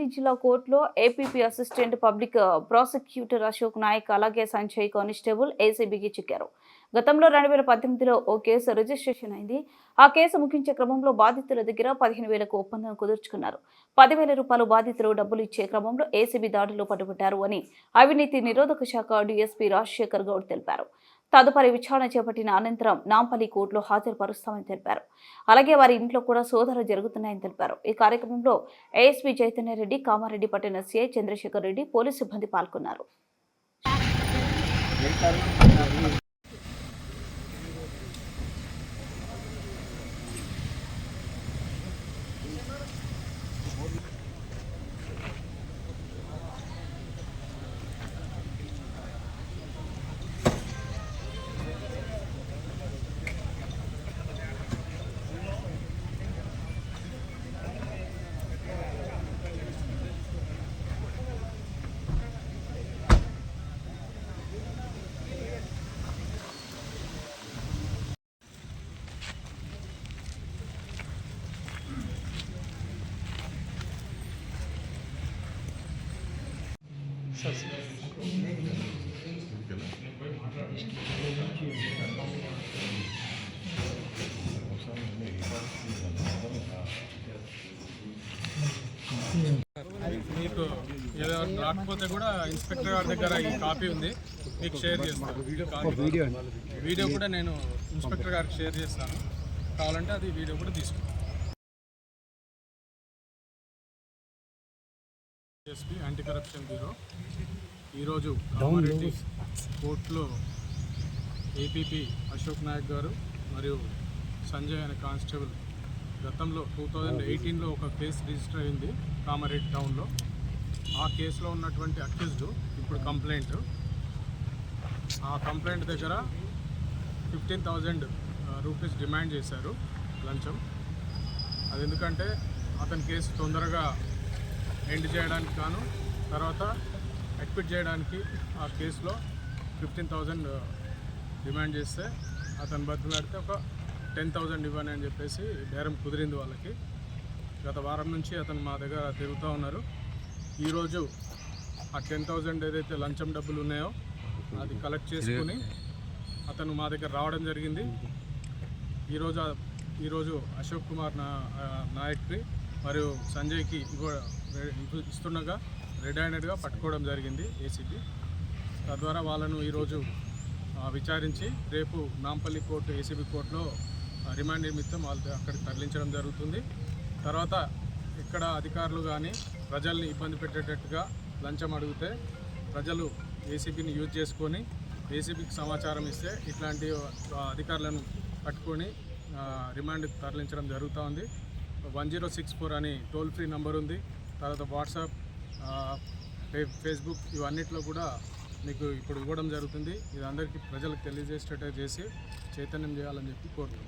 నాంపల్లి జిల్లా కోర్టులో APP assistant public prosecutor Ashok Nayak అలాగే సంజయ్ కానిస్టేబుల్ ఏసీబీకి చిక్కారు. గతంలో 2018లో ఓ కేసు రిజిస్ట్రేషన్ అయింది. ఆ కేసు ముగించే క్రమంలో బాధితుల దగ్గర 15,000కు ఒప్పందం కుదుర్చుకున్నారు. 10,000 రూపాయలు బాధితులు డబ్బులు ఇచ్చే క్రమంలో ఏసీబీ దాడిలో పట్టుబట్టారు అని అవినీతి నిరోధక శాఖ డీఎస్పీ రాజశేఖర్ గౌడ్ తెలిపారు. తదుపరి విచారణ చేపట్టిన అనంతరం నాంపల్లి కోర్టులో హాజరుపరుస్తామని తెలిపారు. అలాగే వారి ఇంట్లో కూడా సోదాలు జరుగుతున్నాయని తెలిపారు. ఈ కార్యక్రమంలో ఏఎస్పీ చైతన్యరెడ్డి, కామారెడ్డి పట్టణ సీఐ చంద్రశేఖర్ రెడ్డి, పోలీసు సిబ్బంది పాల్గొన్నారు. మీకు ఏదో రాకపోతే కూడా ఇన్స్పెక్టర్ గారి దగ్గర ఈ కాపీ ఉంది, మీకు షేర్ చేస్తాను. వీడియో కూడా నేను ఇన్స్పెక్టర్ గారికి షేర్ చేస్తాను, కావాలంటే అది వీడియో కూడా తీసుకుంటాను. ఎస్పీ యాంటీ కరప్షన్ బ్యూరో ఈరోజు కామారెడ్డి కోర్టులో ఏపీపీ అశోక్ నాయక్ గారు మరియు సంజయ్ అనే కానిస్టేబుల్ గతంలో 2018లో ఒక కేసు రిజిస్టర్ అయింది కామారెడ్డి టౌన్లో. ఆ కేసులో ఉన్నటువంటి అక్యూజ్డ్ ఇప్పుడు కంప్లైంట్, ఆ కంప్లైంట్ దగ్గర 15,000 రూపీస్ డిమాండ్ చేశారు లంచం. అది ఎందుకంటే అతని కేసు తొందరగా ఎండ్ చేయడానికి గాను తర్వాత అక్విట్ చేయడానికి ఆ కేసులో 15,000 డిమాండ్ చేస్తే అతను బతిలాడితే ఒక 10,000 ఇవ్వని అని చెప్పేసి బేరం కుదిరింది వాళ్ళకి. గత వారం నుంచి అతను మా దగ్గర తిరుగుతూ ఉన్నారు. ఈరోజు ఆ 10,000 ఏదైతే లంచం డబ్బులు ఉన్నాయో అది కలెక్ట్ చేసుకుని అతను మా దగ్గర రావడం జరిగింది. ఈరోజు అశోక్ కుమార్ నాయక్కి మరియు సంజయ్కి ఇస్తుండగా రెడ్ హ్యాండెడ్గా పట్టుకోవడం జరిగింది ఏసీబీ. తద్వారా వాళ్ళను ఈరోజు విచారించి రేపు నాంపల్లి కోర్టు ఏసీబీ కోర్టులో రిమాండ్ నిమిత్తం వాళ్ళకి అక్కడికి తరలించడం జరుగుతుంది. తర్వాత ఇక్కడ అధికారులు కానీ ప్రజల్ని ఇబ్బంది పెట్టేటట్టుగా లంచం అడిగితే ప్రజలు ఏసీబీని యూజ్ చేసుకొని ఏసీబీకి సమాచారం ఇస్తే ఇట్లాంటి అధికారులను పట్టుకొని రిమాండ్కి తరలించడం జరుగుతూ ఉంది. 1064 అని టోల్ ఫ్రీ నంబర్ ఉంది. తర్వాత వాట్సాప్, ఫేస్బుక్ ఇవన్నిట్లో కూడా మీకు ఇప్పుడు ఇవ్వడం జరుగుతుంది. ఇది అందరికీ ప్రజలకు తెలియజేసేటట్టు చేసి చైతన్యం చేయాలని చెప్పి కోరుతున్నాను.